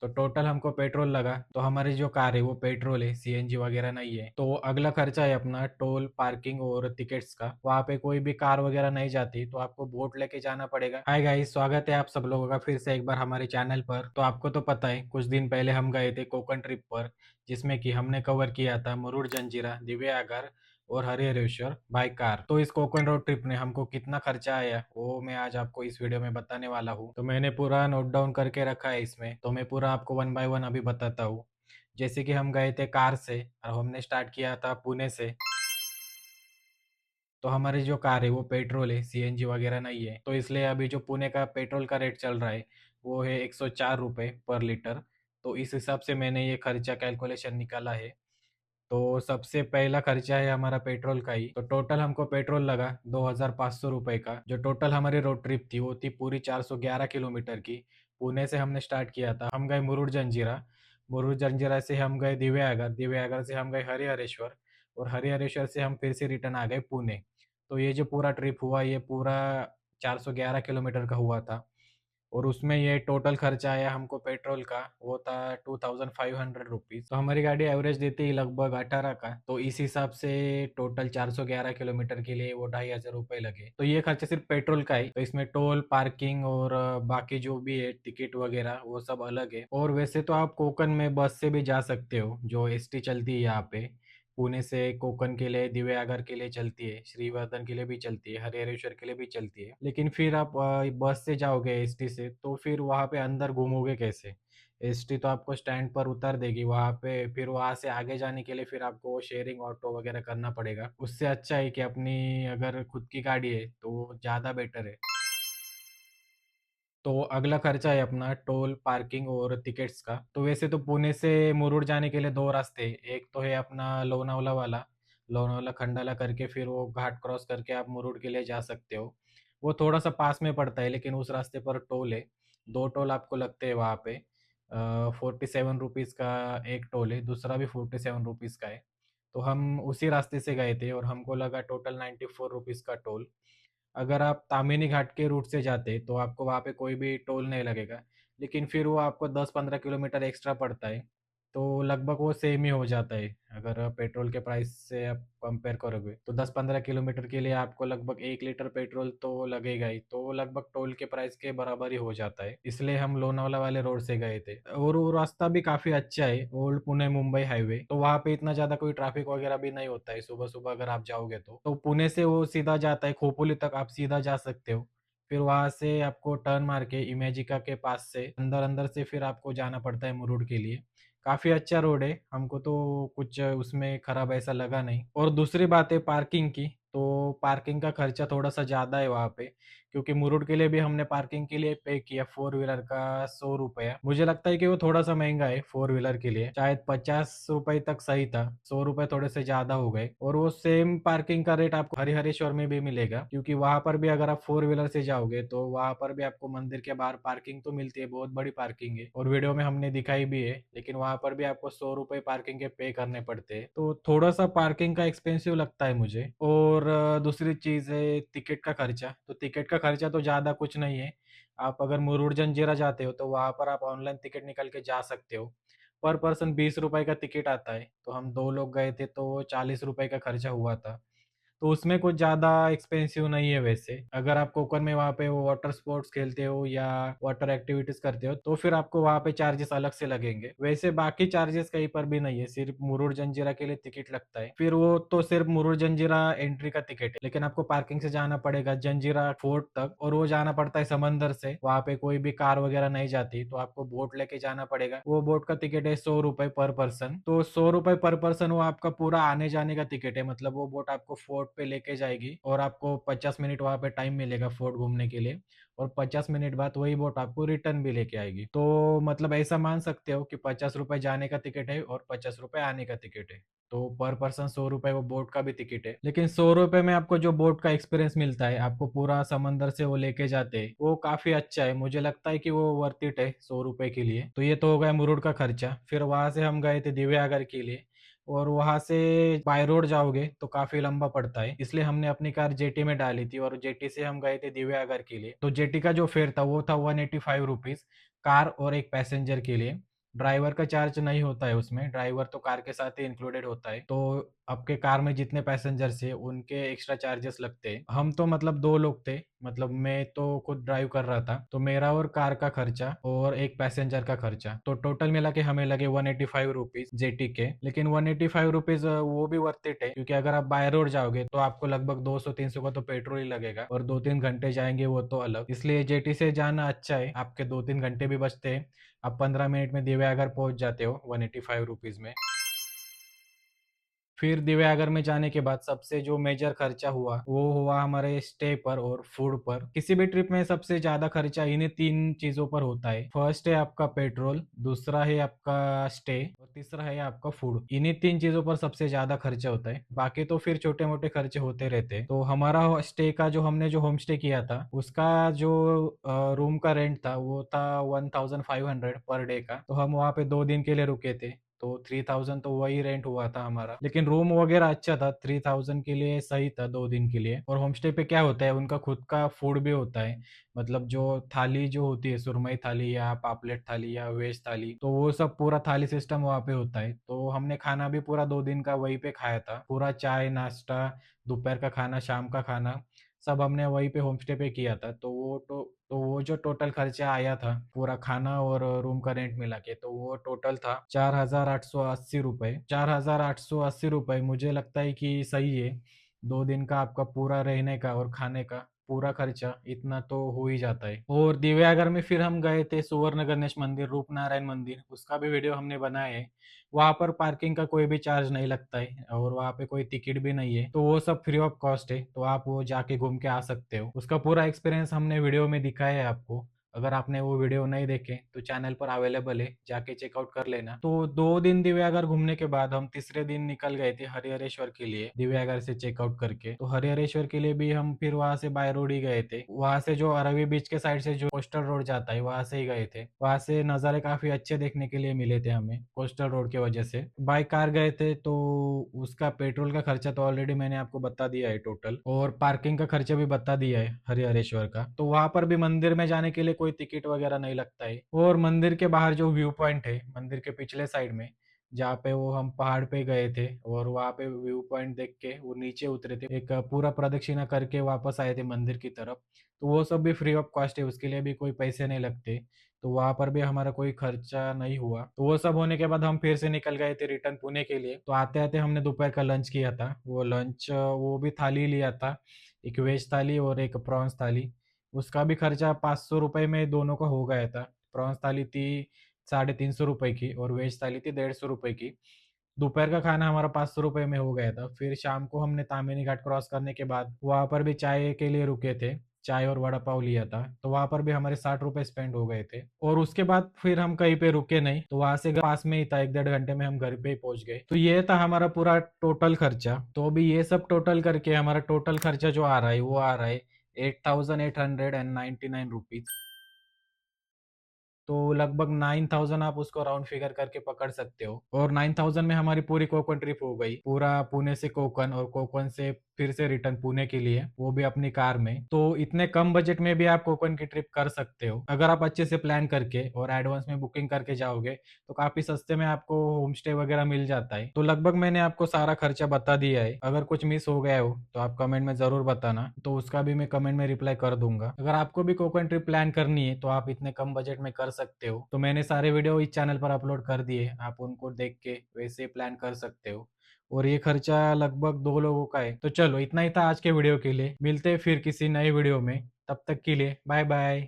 तो टोटल हमको पेट्रोल लगा। तो हमारी जो कार है वो पेट्रोल है, सीएनजी वगैरह नहीं है। तो अगला खर्चा है अपना टोल, पार्किंग और टिकट्स का। वहाँ पे कोई भी कार वगैरह नहीं जाती, तो आपको बोट लेके जाना पड़ेगा। हाय गाइस, स्वागत है आप सब लोगों का फिर से एक बार हमारे चैनल पर। तो आपको तो पता है, कुछ दिन पहले हम गए थे कोकण ट्रिप पर, जिसमें कि हमने कवर किया था मुरुड जंजीरा, दिव्यागर और हरिहरेश्वर बाय कार। तो इस कोकण रोड ट्रिप ने हमको कितना खर्चा आया वो मैं आज आपको इस वीडियो में बताने वाला हूँ। तो मैंने पूरा नोट डाउन करके रखा है इसमें, तो मैं पूरा आपको वन बाय वन अभी बताता हूँ। जैसे कि हम गए थे कार से और हमने स्टार्ट किया था पुणे से। तो हमारी जो कार है वो पेट्रोल है, सीएनजी वगैरह नहीं है। तो इसलिए अभी जो पुणे का पेट्रोल का रेट चल रहा है वो है 104 रुपये पर लीटर। तो इस हिसाब से मैंने ये खर्चा कैलकुलेशन निकाला है। तो सबसे पहला खर्चा है हमारा पेट्रोल का ही। तो टोटल हमको पेट्रोल लगा 2500 रुपये का। जो टोटल हमारी रोड ट्रिप थी वो थी पूरी 411 किलोमीटर की। पुणे से हमने स्टार्ट किया था, हम गए मुरुड जंजीरा। मुरुड जंजीरा से हम गए दिव्यागर, दिव्यागर से हम गए हरिहरेश्वर और हरिहरेश्वर से हम फिर से रिटर्न आ गए पुणे। तो ये जो पूरा ट्रिप हुआ ये पूरा 411 किलोमीटर का हुआ था। और उसमें ये टोटल खर्चा आया हमको पेट्रोल का, वो था 2500 रुपीज़। तो हमारी गाड़ी एवरेज देती है लगभग 18 का। तो इस हिसाब से टोटल 411 किलोमीटर के लिए वो 2500 रुपये लगे। तो ये खर्चा सिर्फ पेट्रोल का ही। तो इसमें टोल, पार्किंग और बाकी जो भी है टिकट वगैरह वो सब अलग है। और वैसे तो आप कोकण में बस से भी जा सकते हो, जो एसटी चलती है यहाँ पे। पुणे से कोकण के लिए, दिव्यागर के लिए चलती है, श्रीवर्धन के लिए भी चलती है, हरिहरेश्वर के लिए भी चलती है। लेकिन फिर आप बस से जाओगे एसटी से तो फिर वहाँ पे अंदर घूमोगे कैसे? एसटी तो आपको स्टैंड पर उतार देगी वहाँ पे, फिर वहाँ से आगे जाने के लिए फिर आपको शेयरिंग ऑटो वगैरह करना पड़ेगा। उससे अच्छा है कि अपनी अगर खुद की गाड़ी है तो ज़्यादा बेटर है। तो अगला खर्चा है अपना टोल, पार्किंग और टिकट्स का। तो वैसे तो पुणे से मुरुड जाने के लिए दो रास्ते हैं। एक तो है अपना लोनावला वाला, लोनावला खंडाला करके फिर वो घाट क्रॉस करके आप मुरुड के लिए जा सकते हो। वो थोड़ा सा पास में पड़ता है, लेकिन उस रास्ते पर टोल है। दो टोल आपको लगते हैं वहाँ पे। 47 रुपीज़ का एक टोल है, दूसरा भी 47 रुपीज़ का है। तो हम उसी रास्ते से गए थे और हमको लगा टोटल 94 रुपीज़ का टोल। अगर आप तामिनी घाट के रूट से जाते तो आपको वहाँ पे कोई भी टोल नहीं लगेगा, लेकिन फिर वो आपको 10-15 किलोमीटर एक्स्ट्रा पड़ता है। तो लगभग वो सेम ही हो जाता है। अगर पेट्रोल के प्राइस से आप कंपेयर करोगे तो 10-15 किलोमीटर के लिए आपको लगभग 1 लीटर पेट्रोल तो लगेगा ही, तो वो लगभग टोल के प्राइस के बराबर ही हो जाता है। इसलिए हम लोनावाला वाले रोड से गए थे और वो रास्ता भी काफी अच्छा है, ओल्ड पुणे मुंबई हाईवे। तो वहाँ पे इतना ज्यादा कोई ट्रैफिक वगैरह भी नहीं होता है सुबह सुबह अगर आप जाओगे तो पुणे से वो सीधा जाता है खोपोली तक, आप सीधा जा सकते हो। फिर वहां से आपको टर्न मार के इमेजिका के पास से अंदर अंदर से फिर आपको जाना पड़ता है मुरुड के लिए। काफी अच्छा रोड है, हमको तो कुछ उसमें खराब ऐसा लगा नहीं। और दूसरी बात है पार्किंग की। तो पार्किंग का खर्चा थोड़ा सा ज्यादा है वहाँ पे, क्योंकि मुरुड के लिए भी हमने पार्किंग के लिए पे किया फोर व्हीलर का 100 रुपया। मुझे लगता है कि वो थोड़ा सा महंगा है फोर व्हीलर के लिए, शायद 50 रुपए तक सही था, 100 रुपए थोड़े से ज्यादा हो गए। और वो सेम पार्किंग का रेट आपको हरिहरेश्वर में भी मिलेगा, क्योंकि वहां पर भी अगर आप फोर व्हीलर से जाओगे तो वहां पर भी आपको मंदिर के बाहर पार्किंग तो मिलती है, बहुत बड़ी पार्किंग है और वीडियो में हमने दिखाई भी है। लेकिन वहां पर भी आपको 100 रुपए पार्किंग के पे करने पड़ते हैं, तो थोड़ा सा पार्किंग का एक्सपेंसिव लगता है मुझे। और दूसरी चीज है टिकट का खर्चा। तो टिकट का खर्चा तो ज्यादा कुछ नहीं है। आप अगर मुरुड जंजीरा जाते हो तो वहां पर आप ऑनलाइन टिकट निकल के जा सकते हो। पर पर्सन 20 रुपए का टिकट आता है। तो हम दो लोग गए थे तो 40 रुपए का खर्चा हुआ था। तो उसमें कुछ ज़्यादा एक्सपेंसिव नहीं है वैसे। अगर आप कोकण में वहाँ पे वो वाटर स्पोर्ट्स खेलते हो या वाटर एक्टिविटीज करते हो तो फिर आपको वहाँ पे चार्जेस अलग से लगेंगे। वैसे बाकी चार्जेस कहीं पर भी नहीं है, सिर्फ मुरुड जंजीरा के लिए टिकट लगता है। फिर वो तो सिर्फ मुरुड जंजीरा एंट्री का टिकट है, लेकिन आपको पार्किंग से जाना पड़ेगा जंजीरा फोर्ट तक, और वो जाना पड़ता है समंदर से। वहाँ पे कोई भी कार वगैरह नहीं जाती, तो आपको बोट लेके जाना पड़ेगा। वो बोट का टिकट है 100 रुपए पर पर्सन। तो 100 रुपए पर पर्सन वो आपका पूरा आने जाने का टिकट है, मतलब वो बोट आपको फोर्ट पे लेके जाएगी और आपको 50 मिनट वहां पे टाइम मिलेगा फोर्ट घूमने के लिए। और 50 मिनट बाद वही बोट आपको रिटर्न भी लेके आएगी। तो मतलब ऐसा मान सकते हो कि 50 रुपए जाने का टिकट है और 50 रुपए आने का टिकट है। तो पर पर्सन 100 रुपए वो बोट का भी टिकट है। लेकिन 100 रुपए में आपको जो बोट का एक्सपीरियंस मिलता है, आपको पूरा समंदर से वो लेके जाते हैं, वो काफी अच्छा है। मुझे लगता है कि वो वर्थ इट है 100 रुपए के लिए। तो ये तो हो गया मुरुड का खर्चा। फिर वहां से हम गए थे दिव्यागर के लिए, और वहां से बाय रोड जाओगे तो काफी लंबा पड़ता है, इसलिए हमने अपनी कार जेटी में डाली थी और जेटी से हम गए थे दिव्यागर के लिए। तो जेटी का जो फेयर था वो था 185 रुपीज कार और एक पैसेंजर के लिए। ड्राइवर का चार्ज नहीं होता है उसमें, ड्राइवर तो कार के साथ ही इंक्लूडेड होता है। तो आपके कार में जितने पैसेंजर्स है उनके एक्स्ट्रा चार्जेस लगते हैं। हम तो मतलब 2 लोग थे, मतलब मैं तो खुद ड्राइव कर रहा था, तो मेरा और कार का खर्चा और एक पैसेंजर का खर्चा, तो टोटल मिला के हमें लगे 185 रुपीज जेटी के। लेकिन 185 रुपीज वो भी वर्थ इट है, क्योंकि अगर आप बाय रोड जाओगे तो आपको लगभग 200-300 का तो पेट्रोल ही लगेगा, और 2-3 घंटे जाएंगे वो तो अलग। इसलिए जेटी से जाना अच्छा है, आपके 2-3 घंटे भी बचते हैं। आप 15 मिनट में दिव्यागर पहुंच जाते हो 185 रुपीज में। फिर दिव्यागर में जाने के बाद सबसे जो मेजर खर्चा हुआ वो हुआ हमारे स्टे पर और फूड पर। किसी भी ट्रिप में सबसे ज्यादा खर्चा इन्हीं 3 चीजों पर होता है। फर्स्ट है आपका पेट्रोल, दूसरा है आपका स्टे, और तीसरा है आपका फूड। इन्हीं 3 चीजों पर सबसे ज्यादा खर्चा होता है, बाकी तो फिर छोटे मोटे खर्चे होते रहते हैं। तो हमारा स्टे का जो हमने जो होम स्टे किया था उसका जो रूम का रेंट था वो था 1500 पर डे का। तो हम वहाँ पे 2 दिन के लिए रुके थे, तो 3000 तो वही रेंट हुआ था हमारा। लेकिन रूम वगैरह अच्छा था, 3000 के लिए सही था 2 दिन के लिए। और होम स्टे पे क्या होता है, उनका खुद का फूड भी होता है। मतलब जो थाली जो होती है, सुरमई थाली या पापलेट थाली या वेज थाली, तो वो सब पूरा थाली सिस्टम वहाँ पे होता है। तो हमने खाना भी पूरा 2 दिन का वहीं पे खाया था, पूरा चाय नाश्ता, दोपहर का खाना, शाम का खाना, सब हमने वहीं पे होम स्टे पे किया था। तो वो जो टोटल खर्चा आया था पूरा खाना और रूम का रेंट मिला के, तो वो टोटल था 4880 रुपये। 4880 रुपये मुझे लगता है कि सही है। 2 दिन का आपका पूरा रहने का और खाने का पूरा खर्चा इतना तो हो ही जाता है। और दिव्यागर में फिर हम गए थे सुवर्ण गणेश मंदिर, रूप नारायण मंदिर, उसका भी वीडियो हमने बनाया है। वहाँ पर पार्किंग का कोई भी चार्ज नहीं लगता है, और वहाँ पे कोई टिकट भी नहीं है, तो वो सब फ्री ऑफ कॉस्ट है। तो आप वो जाके घूम के आ सकते हो। उसका पूरा एक्सपीरियंस हमने वीडियो में दिखाया है आपको। अगर आपने वो वीडियो नहीं देखे तो चैनल पर अवेलेबल है, जाके चेकआउट कर लेना। तो 2 दिन दिव्यागर घूमने के बाद हम तीसरे दिन निकल गए थे हरिहरेश्वर के लिए, दिव्यागर से चेकआउट करके। तो हरिहरेश्वर के लिए भी हम फिर वहां से बाय रोड ही गए थे। वहां से जो अरवी बीच के साइड से जो कोस्टल रोड जाता है वहां से ही गए थे। वहां से नज़ारे काफी अच्छे देखने के लिए मिले थे हमें कोस्टल रोड की वजह से। बाय कार गए थे, तो उसका पेट्रोल का खर्चा तो ऑलरेडी मैंने आपको बता दिया है टोटल, और पार्किंग का खर्चा भी बता दिया है हरिहरेश्वर का। तो वहां पर भी मंदिर में जाने के लिए कोई टिकट वगैरह नहीं लगता है। और मंदिर के बाहर जो व्यू पॉइंट है मंदिर के पिछले साइड में, जहाँ पे वो हम पहाड़ पे गए थे और वहाँ पे व्यू पॉइंट देख के वो नीचे उतरे थे, एक पूरा प्रदक्षिणा करके वापस आए थे मंदिर की तरफ। तो वो सब भी फ्री ऑफ कॉस्ट है, उसके लिए भी कोई पैसे नहीं लगते। तो वहां पर भी हमारा कोई खर्चा नहीं हुआ। तो वो सब होने के बाद हम फिर से निकल गए थे रिटर्न पुणे के लिए। तो आते आते हमने दोपहर का लंच किया था। वो लंच वो भी थाली लिया था, एक वेज थाली और एक प्रॉन्स थाली। उसका भी खर्चा 500 रुपये में दोनों का हो गया था। प्रॉन्स थाली थी 350 रुपये की, और वेज थाली थी 150 रुपये की। दोपहर का खाना हमारा 500 रुपये में हो गया था। फिर शाम को हमने तामिनी घाट क्रॉस करने के बाद वहां पर भी चाय के लिए रुके थे, चाय और वड़ा पाव लिया था। तो वहां पर भी हमारे 60 रुपए स्पेंड हो गए थे। और उसके बाद फिर हम कहीं पे रुके नहीं, तो वहां से पास में ही था, 1-1.5 घंटे में हम घर पे ही पहुंच गए। तो ये था हमारा पूरा टोटल खर्चा। तो अभी ये सब टोटल करके हमारा टोटल खर्चा जो आ रहा है वो आ रहा है 8899 रुपीज। तो लगभग 9000 आप उसको राउंड फिगर करके पकड़ सकते हो। और 9000 में हमारी पूरी कोकण ट्रिप हो गई, पूरा पुणे से कोकण और कोकण से फिर से रिटर्न पुणे के लिए, वो भी अपनी कार में। तो इतने कम बजट में भी आप कोकण की ट्रिप कर सकते हो अगर आप अच्छे से प्लान करके और एडवांस में बुकिंग करके जाओगे। तो काफी सस्ते में आपको होम स्टे वगैरह मिल जाता है। तो लगभग मैंने आपको सारा खर्चा बता दिया है। अगर कुछ मिस हो गया हो तो आप कमेंट में जरूर बताना, तो उसका भी मैं कमेंट में रिप्लाई कर दूंगा। अगर आपको भी कोकण ट्रिप प्लान करनी है तो आप इतने कम बजट में कर सकते हो। तो मैंने सारे वीडियो इस चैनल पर अपलोड कर दिए, आप उनको देख के वैसे प्लान कर सकते हो। और ये खर्चा लगभग 2 लोगों का है। तो चलो इतना ही था आज के वीडियो के लिए, मिलते हैं फिर किसी नए वीडियो में। तब तक के लिए बाय बाय।